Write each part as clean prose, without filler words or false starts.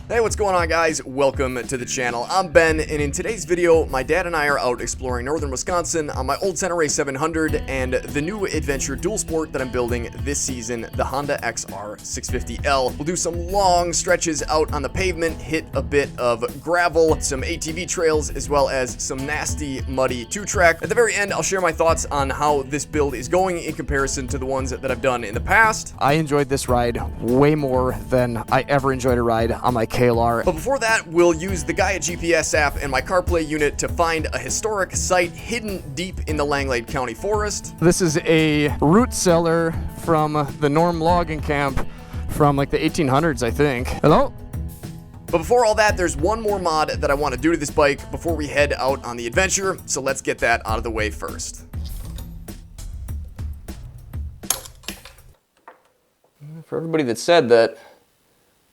Hey, what's going on, guys? Welcome to the channel. I'm Ben, and in today's video, my dad and I are out exploring northern Wisconsin on my old Center Race 700 and the new adventure dual sport that I'm building this season, the Honda XR650L. We'll do some long stretches out on the pavement, hit a bit of gravel, some ATV trails, as well as some nasty, muddy two-track. At the very end, I'll share my thoughts on how this build is going in comparison to the ones that I've done in the past. I enjoyed this ride way more than I ever enjoyed a ride on my KLR. But before that, we'll use the Gaia GPS app and my CarPlay unit to find a historic site hidden deep in the Langlade County Forest. This is a root cellar from the Norm logging camp from like the 1800s, I think. Hello? But before all that, there's one more mod that I want to do to this bike before we head out on the adventure, so let's get that out of the way first. For everybody that said that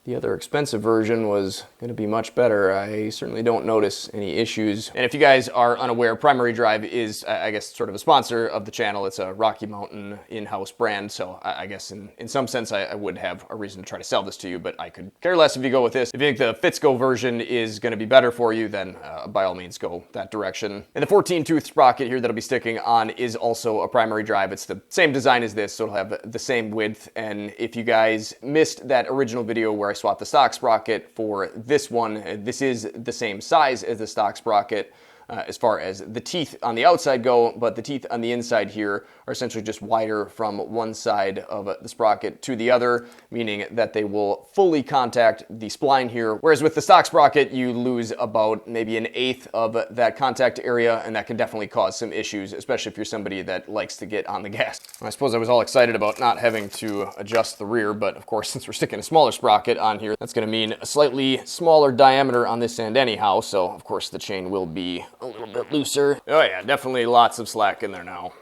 the other expensive version was going to be much better, I certainly don't notice any issues. And if you guys are unaware, Primary Drive is, I guess, sort of a sponsor of the channel. It's a Rocky Mountain in-house brand, so I guess in some sense I would have a reason to try to sell this to you, but I could care less if you go with this. If you think the Fitzco version is going to be better for you, then by all means go that direction. And the 14-tooth sprocket here that'll be sticking on is also a Primary Drive. It's the same design as this, so it'll have the same width. And if you guys missed that original video where I swapped the stock sprocket for this one, this is the same size as the stock sprocket as far as the teeth on the outside go, but the teeth on the inside here are essentially just wider from one side of the sprocket to the other, meaning that they will fully contact the spline here. Whereas with the stock sprocket, you lose about maybe an eighth of that contact area, and that can definitely cause some issues, especially if you're somebody that likes to get on the gas. I suppose I was all excited about not having to adjust the rear, but of course, since we're sticking a smaller sprocket on here, that's going to mean a slightly smaller diameter on this end anyhow, so of course the chain will be a little bit looser. Oh yeah, definitely lots of slack in there now.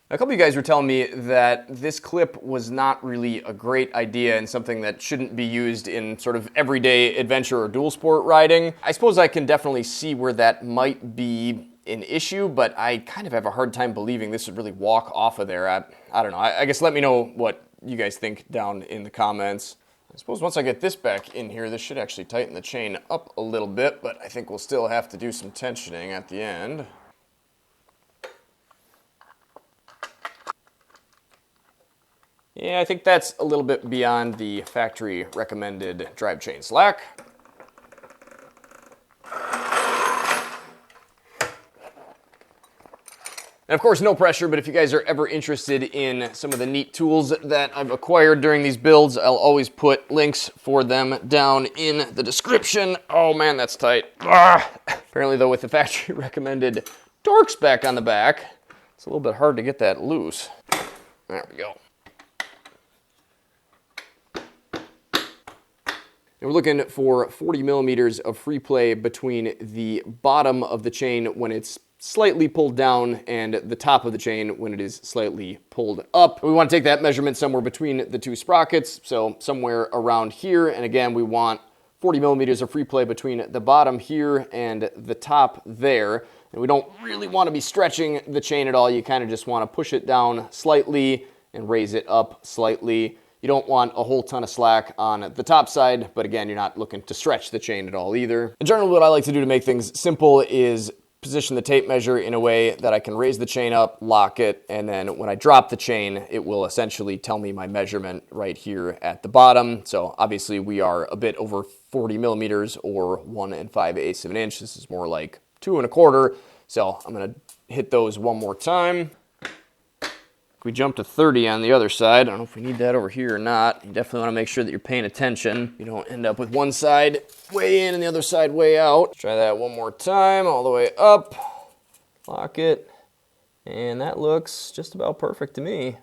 A couple of you guys were telling me that this clip was not really a great idea and something that shouldn't be used in sort of everyday adventure or dual sport riding. I suppose I can definitely see where that might be an issue, but I kind of have a hard time believing this would really walk off of there. I don't know. I guess let me know what you guys think down in the comments. I suppose once I get this back in here, this should actually tighten the chain up a little bit, but I think we'll still have to do some tensioning at the end. Yeah, I think that's a little bit beyond the factory recommended drive chain slack. And of course, no pressure, but if you guys are ever interested in some of the neat tools that I've acquired during these builds, I'll always put links for them down in the description. Oh man, that's tight. Apparently though, with the factory recommended torque spec on the back, it's a little bit hard to get that loose. There we go. And we're looking for 40 millimeters of free play between the bottom of the chain when it's slightly pulled down and the top of the chain when it is slightly pulled up. We want to take that measurement somewhere between the two sprockets, so somewhere around here. And again, we want 40 millimeters of free play between the bottom here and the top there. And we don't really want to be stretching the chain at all. You kind of just want to push it down slightly and raise it up slightly. You don't want a whole ton of slack on the top side, but again, you're not looking to stretch the chain at all either. And generally what I like to do to make things simple is position the tape measure in a way that I can raise the chain up, lock it, and then when I drop the chain, it will essentially tell me my measurement right here at the bottom. So obviously we are a bit over 40 millimeters or 1 5/8 of an inch. This is more like 2 1/4. So I'm gonna hit those one more time. We jump to 30 on the other side. I don't know if we need that over here or not. You definitely want to make sure that you're paying attention. You don't end up with one side way in and the other side way out. Let's try that one more time, all the way up. Lock it. And that looks just about perfect to me.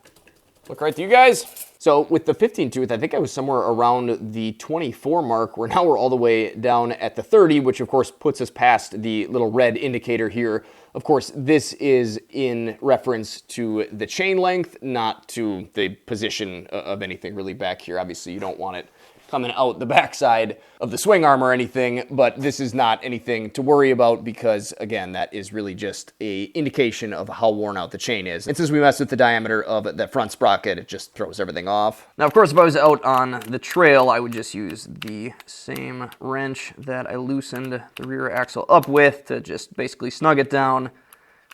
Look right to you guys. So with the 15 tooth, I think I was somewhere around the 24 mark, where now we're all the way down at the 30, which of course puts us past the little red indicator here. Of course, this is in reference to the chain length, not to the position of anything really back here. Obviously, you don't want it coming out the backside of the swing arm or anything, but this is not anything to worry about because, again, that is really just a indication of how worn out the chain is. And since we messed with the diameter of the front sprocket, it just throws everything off. Now, of course, if I was out on the trail, I would just use the same wrench that I loosened the rear axle up with to just basically snug it down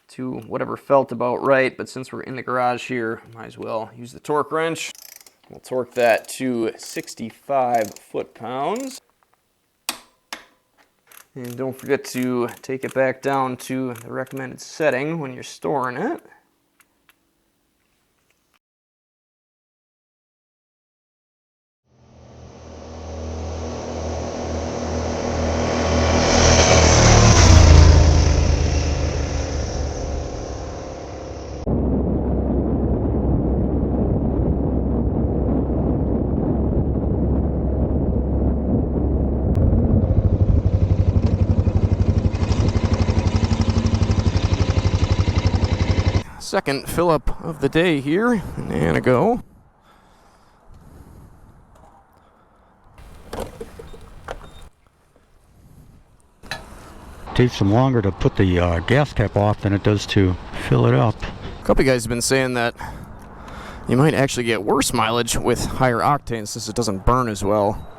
to whatever felt about right. But since we're in the garage here, might as well use the torque wrench. We'll torque that to 65 foot-pounds. And don't forget to take it back down to the recommended setting when you're storing it. Second fill up of the day here, and a go. Takes them longer to put the gas cap off than it does to fill it up. A couple of guys have been saying that you might actually get worse mileage with higher octane since it doesn't burn as well.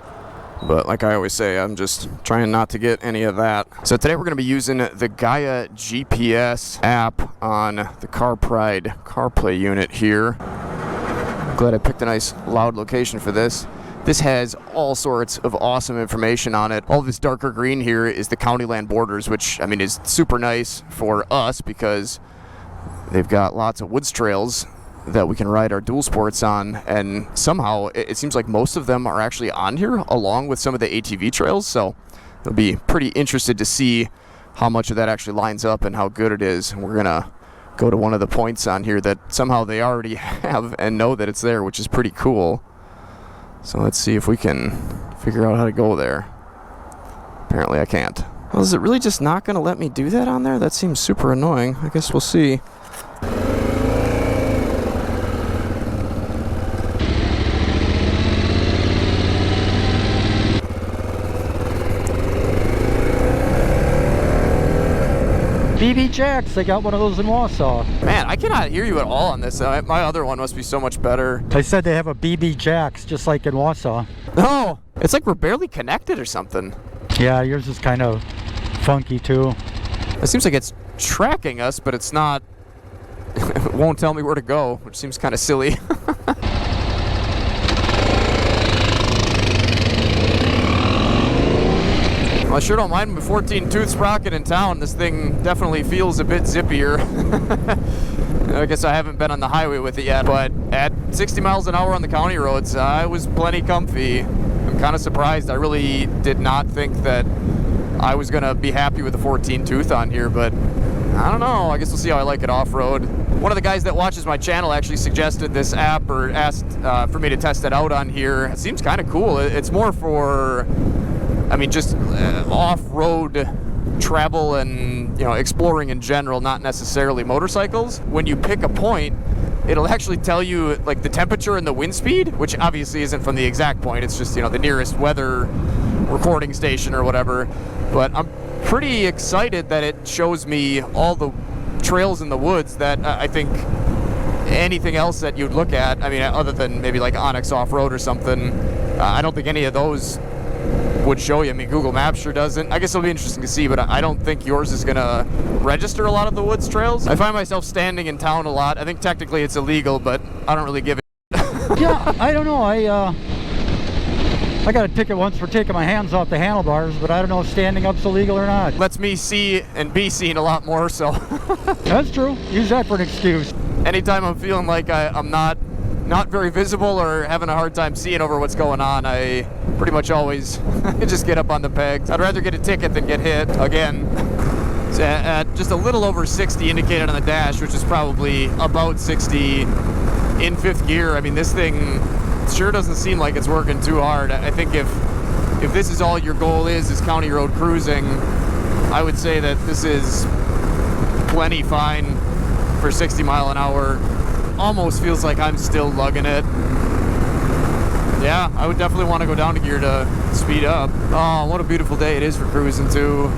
But like I always say, I'm just trying not to get any of that. So today we're going to be using the Gaia GPS app on the CarPride CarPlay unit here. I'm glad I picked a nice loud location for this. This has all sorts of awesome information on it. All this darker green here is the county land borders, which I mean is super nice for us because they've got lots of woods trails that we can ride our dual sports on, and somehow it seems like most of them are actually on here along with some of the ATV trails, so it'll be pretty interested to see how much of that actually lines up and how good it is. We're gonna go to one of the points on here that somehow they already have and know that it's there, which is pretty cool. So let's see if we can figure out how to go there. Apparently I can't. Well, is it really just not gonna let me do that on there? That seems super annoying. I guess we'll see. BB Jacks, they got one of those in Wausau. Man, I cannot hear you at all on this. My other one must be so much better. I said they have a BB Jacks just like in Wausau. No, it's like we're barely connected or something. Yeah, yours is kind of funky too. It seems like it's tracking us, but it's not. It won't tell me where to go, which seems kind of silly. Well, I sure don't mind my 14-tooth sprocket in town. This thing definitely feels a bit zippier. I guess I haven't been on the highway with it yet, but at 60 miles an hour on the county roads, I was plenty comfy. I'm kind of surprised. I really did not think that I was going to be happy with the 14-tooth on here, but I don't know. I guess we'll see how I like it off-road. One of the guys that watches my channel actually suggested this app or asked for me to test it out on here. It seems kind of cool. It's more for, I mean, just off-road travel and, you know, exploring in general, not necessarily motorcycles. When you pick a point, it'll actually tell you like the temperature and the wind speed, which obviously isn't from the exact point. It's just, you know, the nearest weather recording station or whatever. But I'm pretty excited that it shows me all the trails in the woods that I think anything else that you'd look at, I mean, other than maybe like Onyx Off-Road or something, I don't think any of those would show you. I mean, Google Maps sure doesn't. I guess it'll be interesting to see, but I don't think yours is gonna register a lot of the woods trails. I find myself standing in town a lot. I think technically it's illegal, but I don't really give a Yeah, I don't know. I got a ticket once for taking my hands off the handlebars, but I don't know if standing up's illegal or not. Lets me see and be seen a lot more, so. That's true. Use that for an excuse. Anytime I'm feeling like I'm not very visible or having a hard time seeing over what's going on, I pretty much always just get up on the pegs. I'd rather get a ticket than get hit again. So at just a little over 60 indicated on the dash, which is probably about 60 in fifth gear. I mean, this thing sure doesn't seem like it's working too hard. I think if this is all your goal is county road cruising, I would say that this is plenty fine for 60 mile an hour. Almost feels like I'm still lugging it. Yeah, Yeah, I would definitely want to go down to gear to speed up. Oh, what a beautiful day it is for cruising too.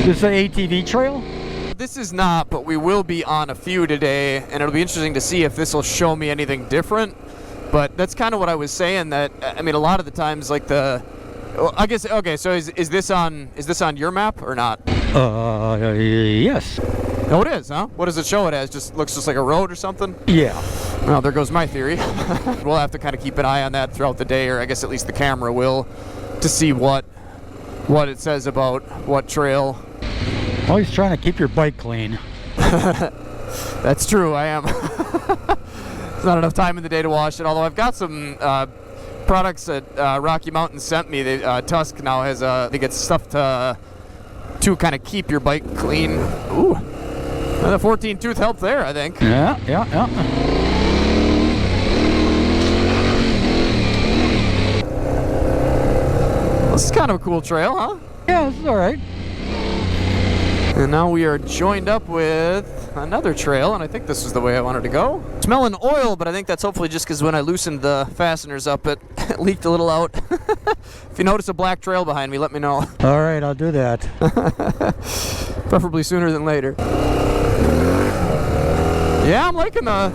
This is an ATV trail? This is not, but we will be on a few today, and it'll be interesting to see if this will show me anything different. But that's kind of what I was saying, that, I mean, a lot of the times, like the, well, I guess, okay, so is this on your map or not? Yes. Oh, it is, huh? What does it show it as? Just looks just like a road or something? Yeah. Well, there goes my theory. We'll have to kind of keep an eye on that throughout the day, or I guess at least the camera will, to see what it says about what trail. Always trying to keep your bike clean. That's true, I am. There's not enough time in the day to wash it, although I've got some products that Rocky Mountain sent me. Tusk now has, they get stuff to kind of keep your bike clean. Ooh, the 14 tooth helped there, I think. Yeah. This is kind of a cool trail, huh? Yeah, this is all right. And now we are joined up with another trail, and I think this is the way I wanted to go. Smelling oil, but I think that's hopefully just because when I loosened the fasteners up, it leaked a little out. If you notice a black trail behind me, let me know. All right, I'll do that. Preferably sooner than later. Yeah, I'm liking the...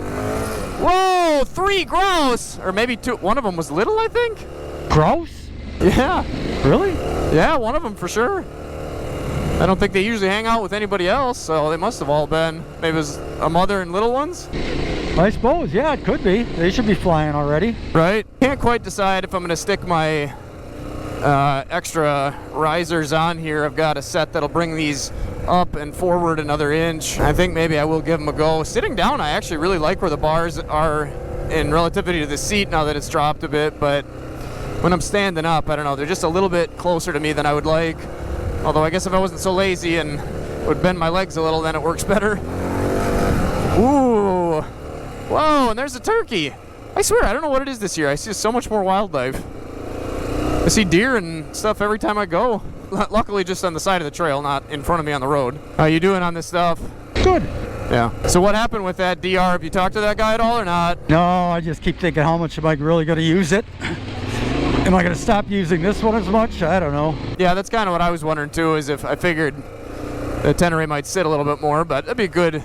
Whoa, 3 grouse! Or maybe 2. One of them was little, I think? Grouse? Yeah. Really? Yeah, one of them for sure. I don't think they usually hang out with anybody else, so they must have all been. Maybe it was a mother and little ones? I suppose, yeah, it could be. They should be flying already. Right. Can't quite decide if I'm going to stick my extra risers on here. I've got a set that'll bring these up and forward another inch. I think maybe I will give them a go. Sitting down, I actually really like where the bars are in relativity to the seat now that it's dropped a bit, but when I'm standing up, I don't know, they're just a little bit closer to me than I would like. Although I guess if I wasn't so lazy and would bend my legs a little, then it works better. Ooh. Whoa, and there's a turkey. I swear, I don't know what it is this year. I see so much more wildlife. I see deer and stuff every time I go. Luckily just on the side of the trail, not in front of me on the road. How you doing on this stuff? Good. Yeah. So what happened with that DR? Have you talked to that guy at all or not? No, I just keep thinking, how much am I really going to use it? Am I going to stop using this one as much? I don't know. Yeah, that's kind of what I was wondering too, is if I figured the Tenere might sit a little bit more, but that'd be a good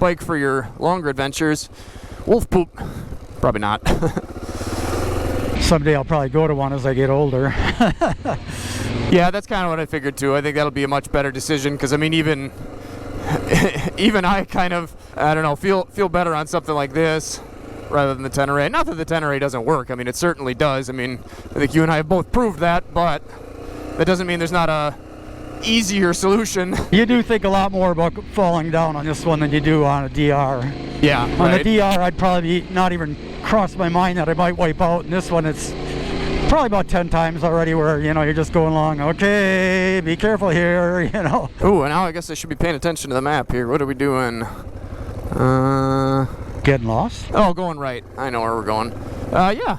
bike for your longer adventures. Wolf poop. Probably not. Someday I'll probably go to one as I get older. Yeah, that's kind of what I figured too. I think that'll be a much better decision, because I mean, even I kind of, I don't know, feel better on something like this rather than the Tenere. Not that the Tenere doesn't work. I mean, it certainly does. I mean, I think you and I have both proved that, but that doesn't mean there's not a easier solution. You do think a lot more about falling down on this one than you do on a DR. Yeah, On right. the DR, I'd probably not even cross my mind that I might wipe out. And this one, it's probably about 10 times already where, you know, you're just going along, okay, be careful here, you know. Ooh, and now I guess I should be paying attention to the map here. What are we doing? Getting lost? Oh, going right. I know where we're going. Yeah.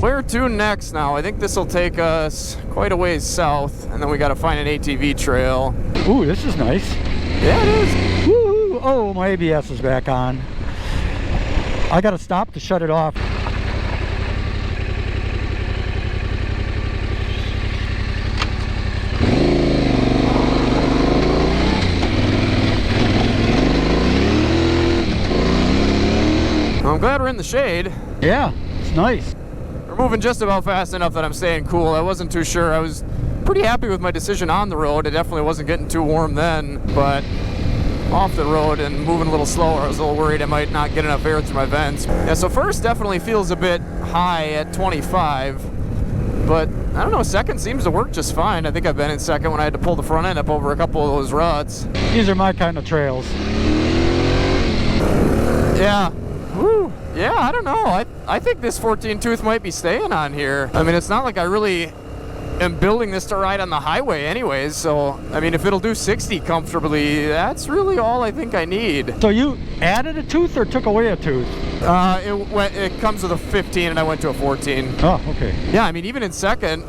Where to next now? I think this will take us quite a ways south, and then we got to find an ATV trail. Ooh, this is nice. Yeah, it is. Woo! Oh, my ABS is back on. I got to stop to shut it off. I'm glad we're in the shade. Yeah, it's nice. We're moving just about fast enough that I'm staying cool. I wasn't too sure. I was pretty happy with my decision on the road. It definitely wasn't getting too warm then, but off the road and moving a little slower, I was a little worried I might not get enough air through my vents. Yeah, so first definitely feels a bit high at 25. But I don't know, second seems to work just fine. I think I've been in second when I had to pull the front end up over a couple of those ruts. These are my kind of trails. Yeah. Woo. Yeah, I don't know. I think this 14 tooth might be staying on here. I mean, it's not like I really am building this to ride on the highway anyways, so I mean, if it'll do 60 comfortably, that's really all I think I need. So you added a tooth or took away a tooth? It comes with a 15 and I went to a 14. Oh, okay. Yeah, I mean, even in second,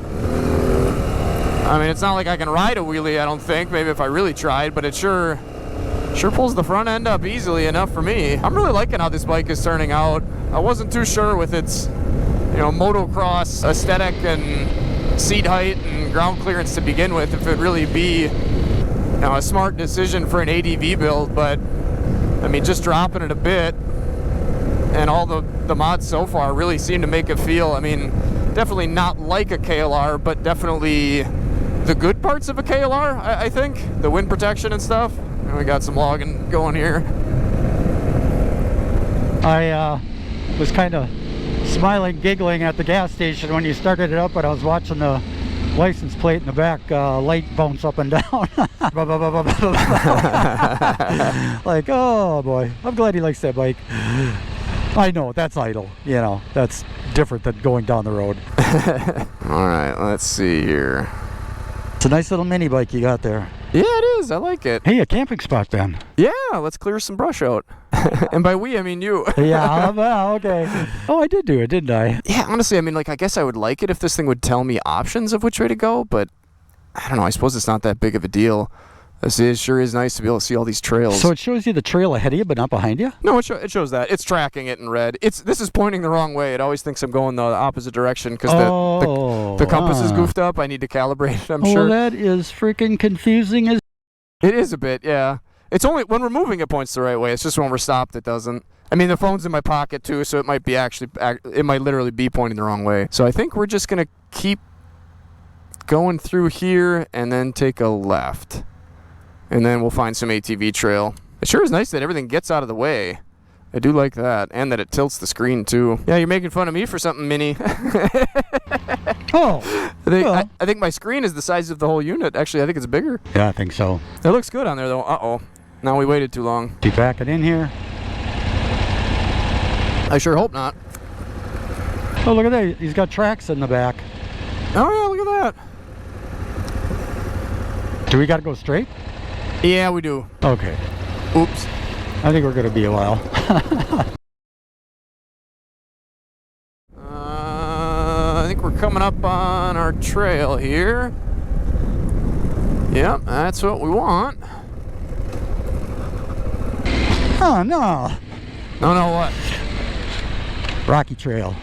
I mean, it's not like I can ride a wheelie, I don't think, maybe if I really tried, but it sure pulls the front end up easily enough for me. I'm really liking how this bike is turning out. I wasn't too sure with its, motocross aesthetic and seat height and ground clearance to begin with, if it'd really be a smart decision for an ADV build, but I mean, just dropping it a bit and all the mods so far really seem to make it feel, I mean, definitely not like a KLR, but definitely the good parts of a KLR, I think. The wind protection and stuff. And we got some logging going here. I was kind of smiling, giggling at the gas station when you started it up, but I was watching the license plate in the back light bounce up and down. Like, oh boy, I'm glad he likes that bike. I know, that's idle, that's different than going down the road. All right, let's see here. It's a nice little mini bike you got there. Yeah, it is. I like it. Hey, a camping spot then. Yeah, let's clear some brush out. And by we, I mean you. Yeah, well, okay. Oh, I did do it, didn't I? Yeah, honestly, I mean, I guess I would like it if this thing would tell me options of which way to go, but I don't know. I suppose it's not that big of a deal. It sure is nice to be able to see all these trails. So it shows you the trail ahead of you, but not behind you? No, it shows that. It's tracking it in red. This is pointing the wrong way. It always thinks I'm going the opposite direction because the compass is goofed up. I need to calibrate it, I'm sure. Oh, that is freaking confusing as... It is a bit, yeah. It's only when we're moving it points the right way. It's just when we're stopped it doesn't. I mean, the phone's in my pocket too, so it might be it might literally be pointing the wrong way. So I think we're just going to keep going through here and then take a left. And then we'll find some ATV trail. It sure is nice that everything gets out of the way. I do like that. And that it tilts the screen, too. Yeah, you're making fun of me for something mini. Oh. I think my screen is the size of the whole unit. Actually, I think it's bigger. Yeah, I think so. It looks good on there, though. Uh-oh. Now we waited too long. Do you back it in here? I sure hope not. Oh, look at that. He's got tracks in the back. Oh, yeah, look at that. Do we got to go straight? Yeah, we do. Okay. Oops. I think we're going to be a while. I think we're coming up on our trail here. Yep, that's what we want. Oh, no. No, what? Rocky Trail.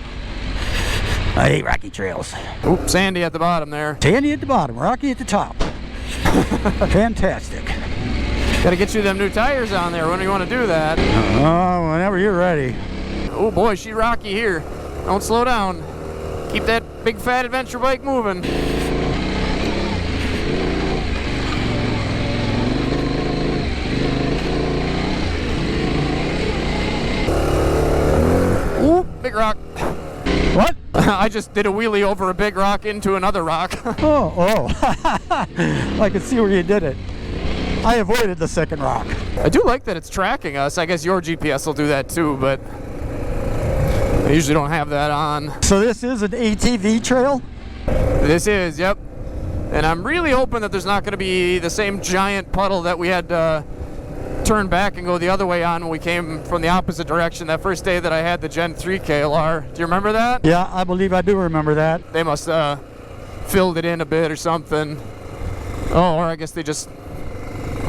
I hate rocky trails. Oops, sandy at the bottom there. Sandy at the bottom, rocky at the top. Fantastic. Gotta get you them new tires on there. When do you want to do that? Oh, whenever you're ready. Oh boy, she's rocky here. Don't slow down. Keep that big fat adventure bike moving. Ooh, big rock. What? I just did a wheelie over a big rock into another rock. Oh. I can see where you did it. I avoided the second rock. I do like that it's tracking us. I guess your GPS will do that too, but I usually don't have that on. So this is an ATV trail? This is, yep. And I'm really hoping that there's not going to be the same giant puddle that we had to turn back and go the other way on when we came from the opposite direction that first day that I had the Gen2 KLR. Do you remember that? Yeah, I believe I do remember that. They must filled it in a bit or something. Oh, or I guess they just,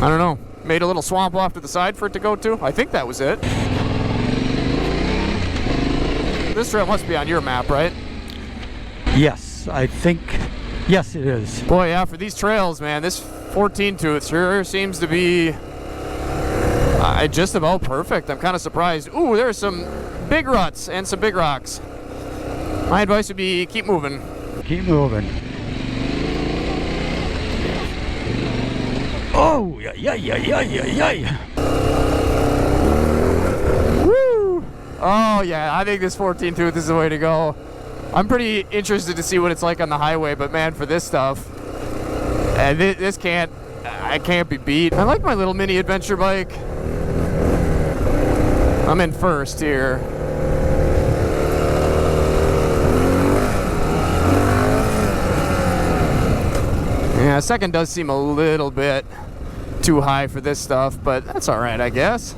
I don't know, made a little swamp off to the side for it to go to. I think that was it. This trail must be on your map, right? Yes, I think, yes it is. Boy, yeah, for these trails, man, this 14 tooth sure seems to be just about perfect. I'm kind of surprised. Ooh, there's some big ruts and some big rocks. My advice would be keep moving. Keep moving. Oh, yeah. Woo! Oh, yeah, I think this 14 tooth is the way to go. I'm pretty interested to see what it's like on the highway, but man, for this stuff, this can't be beat. I like my little mini adventure bike. I'm in first here. Yeah, second does seem a little bit too high for this stuff, but that's all right, I guess.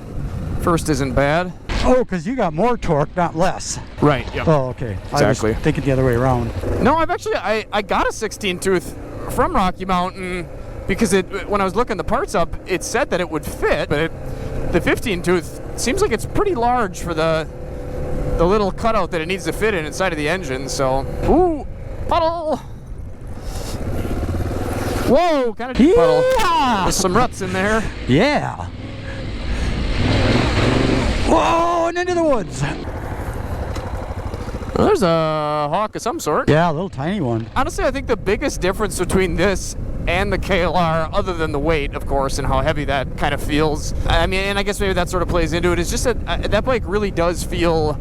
First isn't bad. Oh, because you got more torque, not less. Right, yep. Oh, okay. Exactly. I was thinking the other way around. No, I got a 16 tooth from Rocky Mountain because when I was looking the parts up, it said that it would fit, but the 15 tooth seems like it's pretty large for the little cutout that it needs to fit in inside of the engine, so. Ooh, puddle! Whoa, kind of deep puddle. There's some ruts in there. Yeah. Whoa, and into the woods. Well, there's a hawk of some sort. Yeah, a little tiny one. Honestly, I think the biggest difference between this and the KLR, other than the weight, of course, and how heavy that kind of feels, I mean, and I guess maybe that sort of plays into it, is just that that bike really does feel,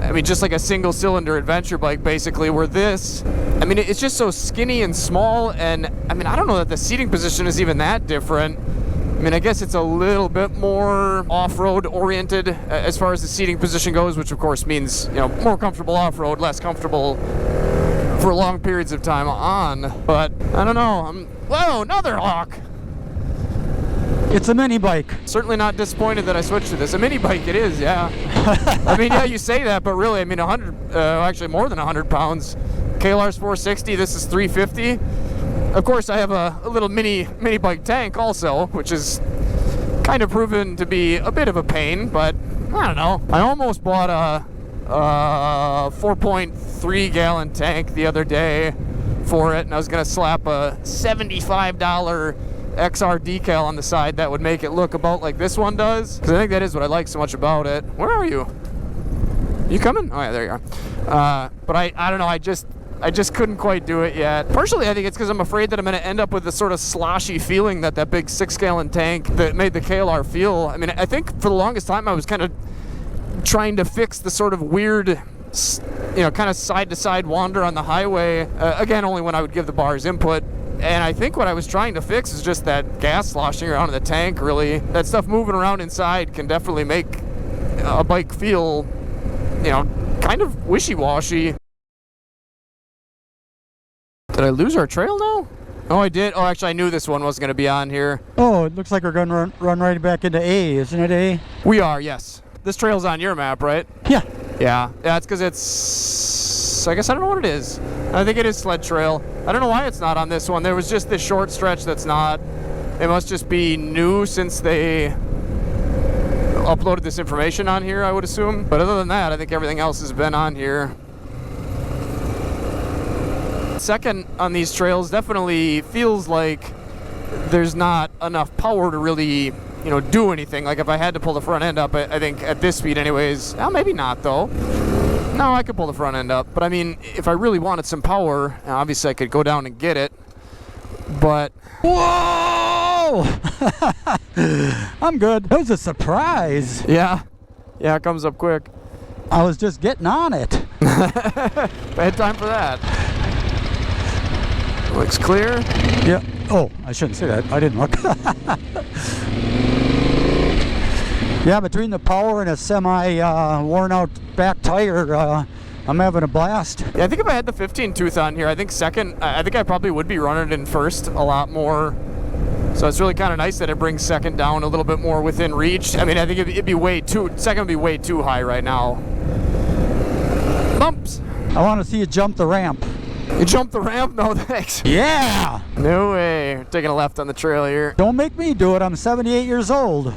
I mean, just like a single-cylinder adventure bike, basically, where this, I mean, it's just so skinny and small, and, I mean, I don't know that the seating position is even that different. I mean, I guess it's a little bit more off-road oriented as far as the seating position goes, which of course means, you know, more comfortable off-road, less comfortable for long periods of time on. But I don't know. Whoa, another hawk. It's a mini bike. Certainly not disappointed that I switched to this. A mini bike it is, yeah. I mean, yeah, you say that, but really, I mean, 100, actually more than 100 pounds. KLR's 460, this is 350. Of course, I have a little mini bike tank also, which is kind of proven to be a bit of a pain, but I don't know. I almost bought a 4.3 gallon tank the other day for it, and I was going to slap a $75 XR decal on the side that would make it look about like this one does, because I think that is what I like so much about it. Where are you? You coming? Oh yeah, there you are. But I don't know, I just couldn't quite do it yet. Partially, I think it's because I'm afraid that I'm going to end up with the sort of sloshy feeling that big 6-gallon tank that made the KLR feel. I mean, I think for the longest time I was kind of trying to fix the sort of weird, you know, kind of side-to-side wander on the highway. Again, only when I would give the bars input. And I think what I was trying to fix is just that gas sloshing around in the tank, really. That stuff moving around inside can definitely make a bike feel, you know, kind of wishy-washy. Did I lose our trail now? Oh, I did. Oh, actually, I knew this one wasn't going to be on here. Oh, it looks like we're going to run right back into A, isn't it, A? We are, yes. This trail's on your map, right? Yeah. Yeah. Yeah, it's because it's, I guess I don't know what it is. I think it is sled trail. I don't know why it's not on this one. There was just this short stretch that's not. It must just be new since they uploaded this information on here, I would assume. But other than that, I think everything else has been on here. Second on these trails definitely feels like there's not enough power to really, you know, do anything. Like if I had to pull the front end up, I think at this speed anyways, maybe not though. No, I could pull the front end up, but I mean, if I really wanted some power, obviously I could go down and get it, but... Whoa! I'm good. That was a surprise. Yeah. Yeah, it comes up quick. I was just getting on it. I had time for that. Looks clear. Yeah. Oh, I shouldn't say that. I didn't look. Yeah, between the power and a worn out back tire, I'm having a blast. Yeah, I think if I had the 15 tooth on here, I think I probably would be running in first a lot more. So it's really kind of nice that it brings second down a little bit more within reach. I mean, I think it'd be second would be way too high right now. Bumps. I want to see you jump the ramp. You jumped the ramp? No, thanks. Yeah! No way. We're taking a left on the trail here. Don't make me do it. I'm 78 years old.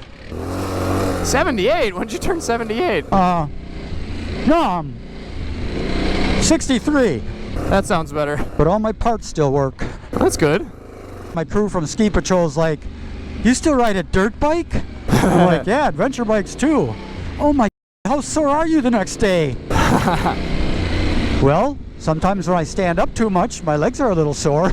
78? When did you turn 78? No, I'm 63. That sounds better. But all my parts still work. That's good. My crew from Ski Patrol is like, you still ride a dirt bike? I'm like, yeah, adventure bikes too. Oh my, how sore are you the next day? Well, sometimes when I stand up too much, my legs are a little sore.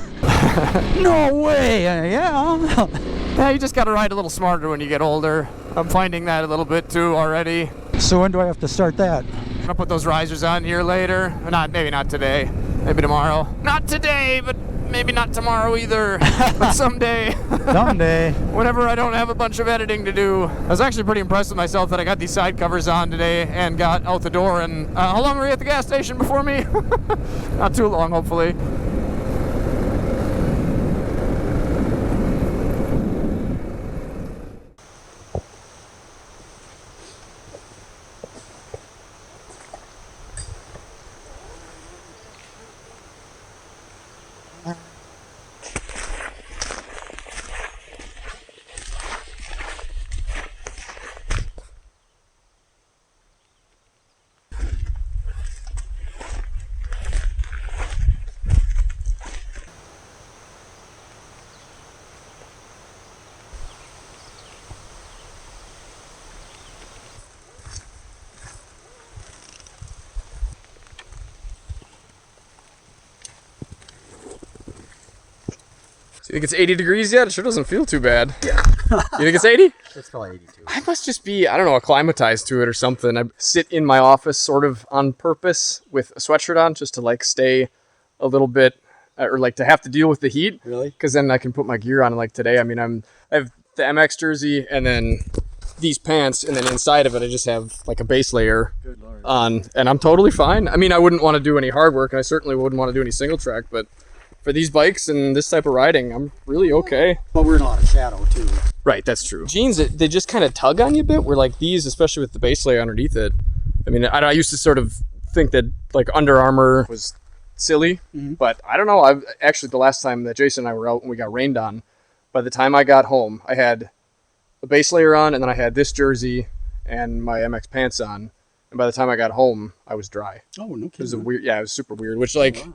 No way, yeah. Yeah, you just got to ride a little smarter when you get older. I'm finding that a little bit too already. So when do I have to start that? gonna put those risers on here later. Maybe not today. Maybe tomorrow. Not today, but maybe not tomorrow either. But someday. Someday. Whenever I don't have a bunch of editing to do. I was actually pretty impressed with myself that I got these side covers on today and got out the door. And how long were you at the gas station before me? Not too long, hopefully. You think it's 80 degrees yet? It sure doesn't feel too bad. Yeah. You think it's 80? It's probably 82. I must just be, I don't know, acclimatized to it or something. I sit in my office sort of on purpose with a sweatshirt on just to like stay a little bit, or like to have to deal with the heat. Really? Because then I can put my gear on. Like today, I mean, I have the MX jersey and then these pants, and then inside of it I just have like a base layer on, and I'm totally fine. I mean, I wouldn't want to do any hard work, and I certainly wouldn't want to do any single track, but for these bikes and this type of riding, I'm really okay. But we're not a shadow too. Right, that's true. Jeans, they just kind of tug on you a bit, where like these, especially with the base layer underneath it. I mean, I used to sort of think that like Under Armour was silly, but I don't know. I've actually, the last time that Jason and I were out and we got rained on, by the time I got home, I had a base layer on, and then I had this jersey and my MX pants on. And by the time I got home, I was dry. Oh, no kidding. It was it was super weird, which like,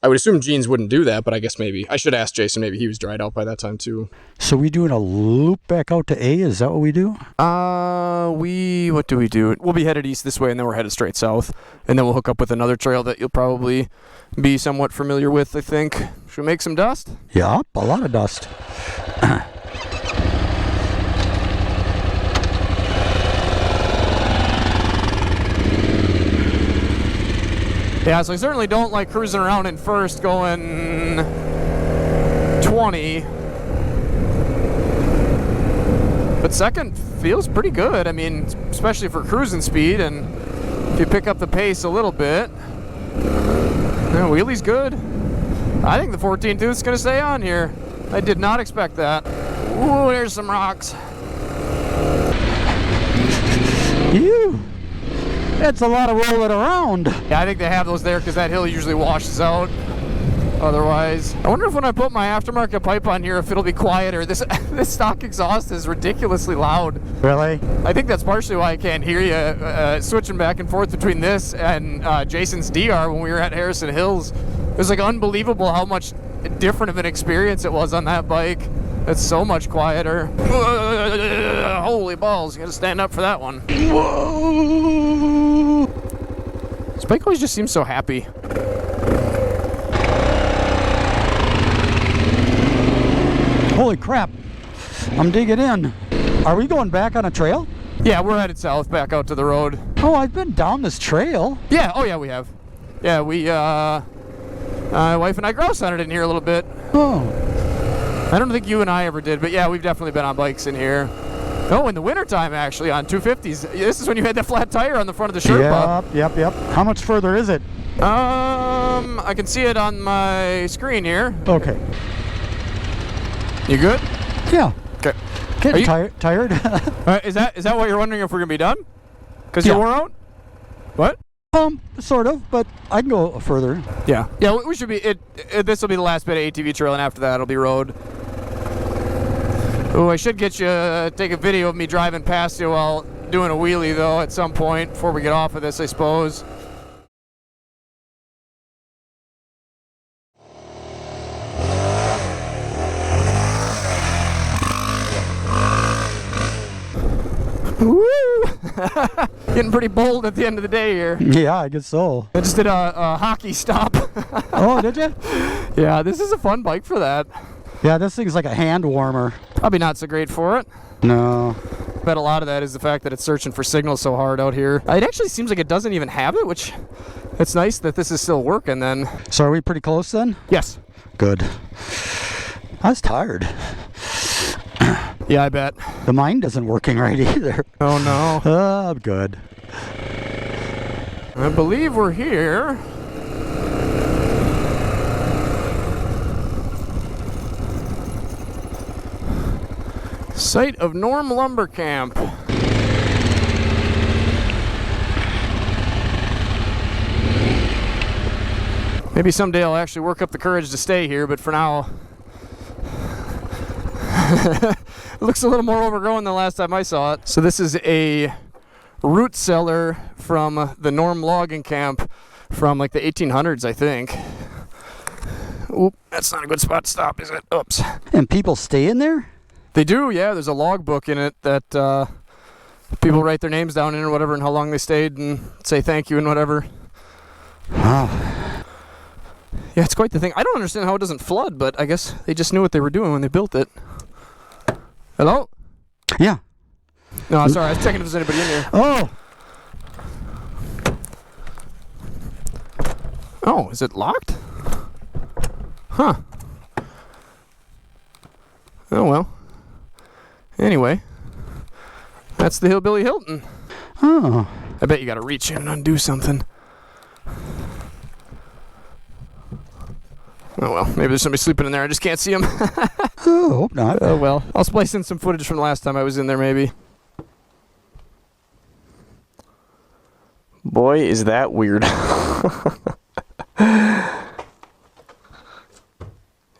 I would assume jeans wouldn't do that, but I guess maybe. I should ask Jason, maybe he was dried out by that time too. So we doing a loop back out to A? Is that what we do? What do we do? We'll be headed east this way, and then we're headed straight south. And then we'll hook up with another trail that you'll probably be somewhat familiar with, I think. Should we make some dust? Yep, a lot of dust. Yeah, so I certainly don't like cruising around in first going 20. But second feels pretty good. I mean, especially for cruising speed, and if you pick up the pace a little bit, wheelie's good. I think the 14 tooth's gonna stay on here. I did not expect that. Ooh, there's some rocks. Ew. It's a lot of rolling around. Yeah, I think they have those there because that hill usually washes out. Otherwise, I wonder if when I put my aftermarket pipe on here, if it'll be quieter. This stock exhaust is ridiculously loud. Really? I think that's partially why I can't hear you. Switching back and forth between this and Jason's DR when we were at Harrison Hills, it was like unbelievable how much different of an experience it was on that bike. It's so much quieter. Holy balls, you gotta stand up for that one. Whoa! This bike always just seems so happy. Holy crap. I'm digging in. Are we going back on a trail? Yeah, we're headed south back out to the road. Oh, I've been down this trail. Yeah, oh yeah, we have. Yeah, my wife and I grouse hunted in here a little bit. Oh. I don't think you and I ever did, but yeah, we've definitely been on bikes in here. Oh, in the wintertime, actually, on 250s. This is when you had the flat tire on the front of the Sherpa. Yep. How much further is it? I can see it on my screen here. Okay. You good? Yeah. Okay. Getting tired. Is that what you're wondering if we're gonna be done? Because Yeah. you wore out? What? Sort of, but I can go further. Yeah. Yeah, we should be. This will be the last bit of ATV trail, and after that, it'll be road. Oh, I should get you take a video of me driving past you while doing a wheelie, though, at some point before we get off of this, I suppose. Woo! Getting pretty bold at the end of the day here. Yeah, I guess so. I just did a hockey stop. Oh, did you? Yeah, this is a fun bike for that. Yeah, this thing's like a hand warmer. Probably not so great for it. No. Bet a lot of that is the fact that it's searching for signals so hard out here. It actually seems like it doesn't even have it, which it's nice that this is still working then. So are we pretty close then? Yes. Good. I was tired. Yeah, I bet. The mind isn't working right either. Oh no. I'm good. I believe we're here. Site of Norm Lumber Camp. Maybe someday I'll actually work up the courage to stay here, but for now, it looks a little more overgrown than last time I saw it. So this is a root cellar from the Norm Logging Camp from like the 1800s, I think. Oop, that's not a good spot to stop, is it? Oops. And people stay in there? They do, yeah. There's a logbook in it that people write their names down in or whatever and how long they stayed and say thank you and whatever. Wow. Yeah, it's quite the thing. I don't understand how it doesn't flood, but I guess they just knew what they were doing when they built it. Hello? Yeah. No, sorry. I was checking if there's anybody in here. Oh! Oh, is it locked? Huh. Oh, well. Anyway, that's the Hillbilly Hilton. Oh. I bet you gotta reach in and undo something. Oh well, maybe there's somebody sleeping in there. I just can't see him. Oh, hope not. Oh well. I'll splice in some footage from the last time I was in there, maybe. Boy, is that weird.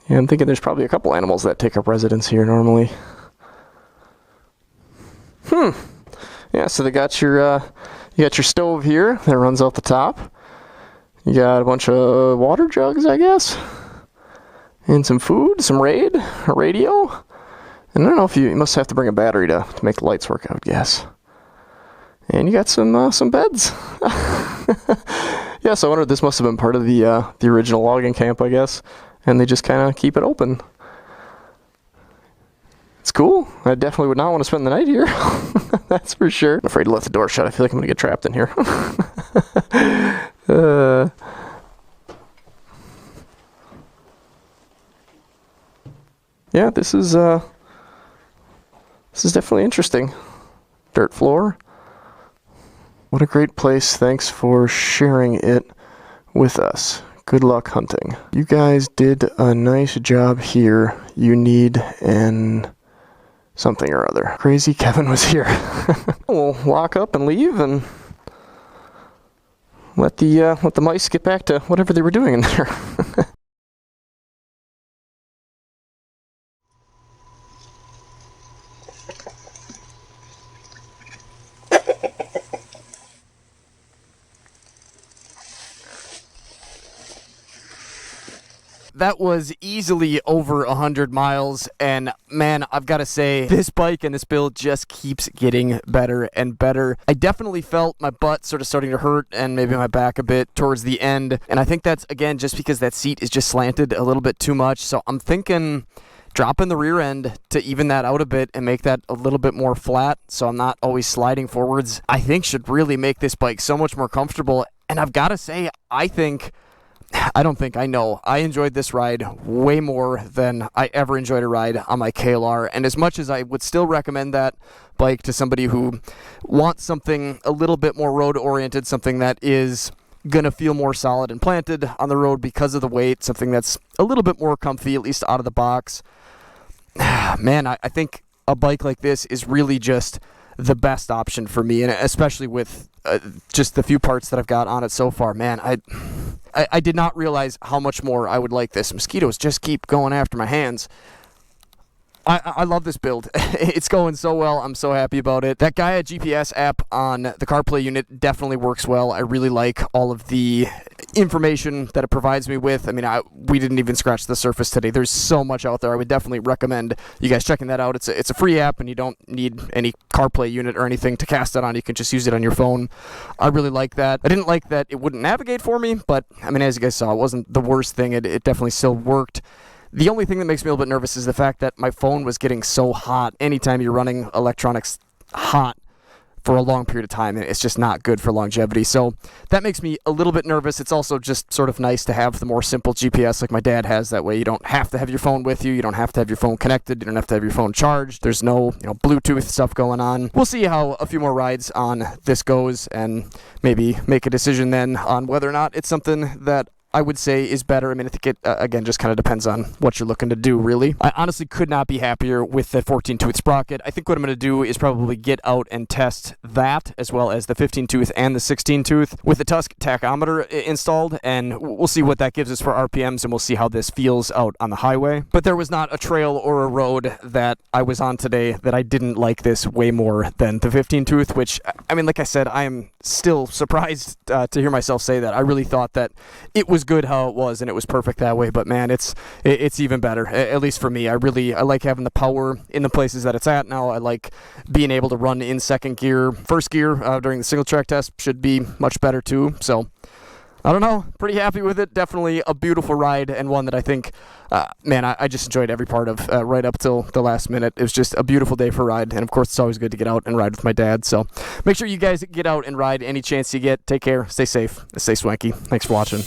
Yeah, I'm thinking there's probably a couple animals that take up residence here normally. Yeah, so they got your you got your stove here that runs out the top. You got a bunch of water jugs, I guess, and some food, some a radio, and I don't know if you must have to bring a battery to make the lights work, I would guess. And you got some beds. Yeah, so I wonder if this must have been part of the original logging camp, I guess, and they just kind of keep it open. It's cool. I definitely would not want to spend the night here. That's for sure. I'm afraid to let the door shut. I feel like I'm going to get trapped in here. Yeah, this is definitely interesting. Dirt floor. What a great place. Thanks for sharing it with us. Good luck hunting. You guys did a nice job here. You need an something or other. Crazy Kevin was here. We'll lock up and leave and let the mice get back to whatever they were doing in there. That was easily over 100 miles, and man, I've got to say, this bike and this build just keeps getting better and better. I definitely felt my butt sort of starting to hurt and maybe my back a bit towards the end, and I think that's, again, just because that seat is just slanted a little bit too much, so I'm thinking dropping the rear end to even that out a bit and make that a little bit more flat so I'm not always sliding forwards, I think should really make this bike so much more comfortable, and I've got to say, I know. I enjoyed this ride way more than I ever enjoyed a ride on my KLR. And as much as I would still recommend that bike to somebody who wants something a little bit more road-oriented, something that is going to feel more solid and planted on the road because of the weight, something that's a little bit more comfy, at least out of the box. Man, I think a bike like this is really just the best option for me, and especially with just the few parts that I've got on it so far. Man, I did not realize how much more I would like this. Mosquitoes just keep going after my hands. I love this build. It's going so well. I'm so happy about it. That Gaia GPS app on the CarPlay unit definitely works well. I really like all of the information that it provides me with. I mean, we didn't even scratch the surface today. There's so much out there. I would definitely recommend you guys checking that out. It's a free app, and you don't need any CarPlay unit or anything to cast it on. You can just use it on your phone. I really like that. I didn't like that it wouldn't navigate for me, but I mean, as you guys saw, it wasn't the worst thing. It definitely still worked. The only thing that makes me a little bit nervous is the fact that my phone was getting so hot anytime you're running electronics hot for a long period of time, and it's just not good for longevity. So that makes me a little bit nervous. It's also just sort of nice to have the more simple GPS like my dad has. That way you don't have to have your phone with you. You don't have to have your phone connected. You don't have to have your phone charged. There's no, Bluetooth stuff going on. We'll see how a few more rides on this goes and maybe make a decision then on whether or not it's something that I would say is better. I mean, I think it, again, just kind of depends on what you're looking to do, really. I honestly could not be happier with the 14-tooth sprocket. I think what I'm going to do is probably get out and test that, as well as the 15-tooth and the 16-tooth with the Tusk tachometer installed, and we'll see what that gives us for RPMs, and we'll see how this feels out on the highway. But there was not a trail or a road that I was on today that I didn't like this way more than the 15-tooth, which, I mean, like I said, I am still surprised to hear myself say that. I really thought that it was good how it was and it was perfect that way, but man, it's even better, at least for me. I like having the power in the places that it's at now. I like being able to run in second gear. First gear during the single track test should be much better too, so I don't know, pretty happy with it. Definitely a beautiful ride, and one that I think I just enjoyed every part of right up till the last minute. It was just a beautiful day for a ride, and of course it's always good to get out and ride with my dad. So make sure you guys get out and ride any chance you get. Take care, stay safe, stay swanky. Thanks for watching.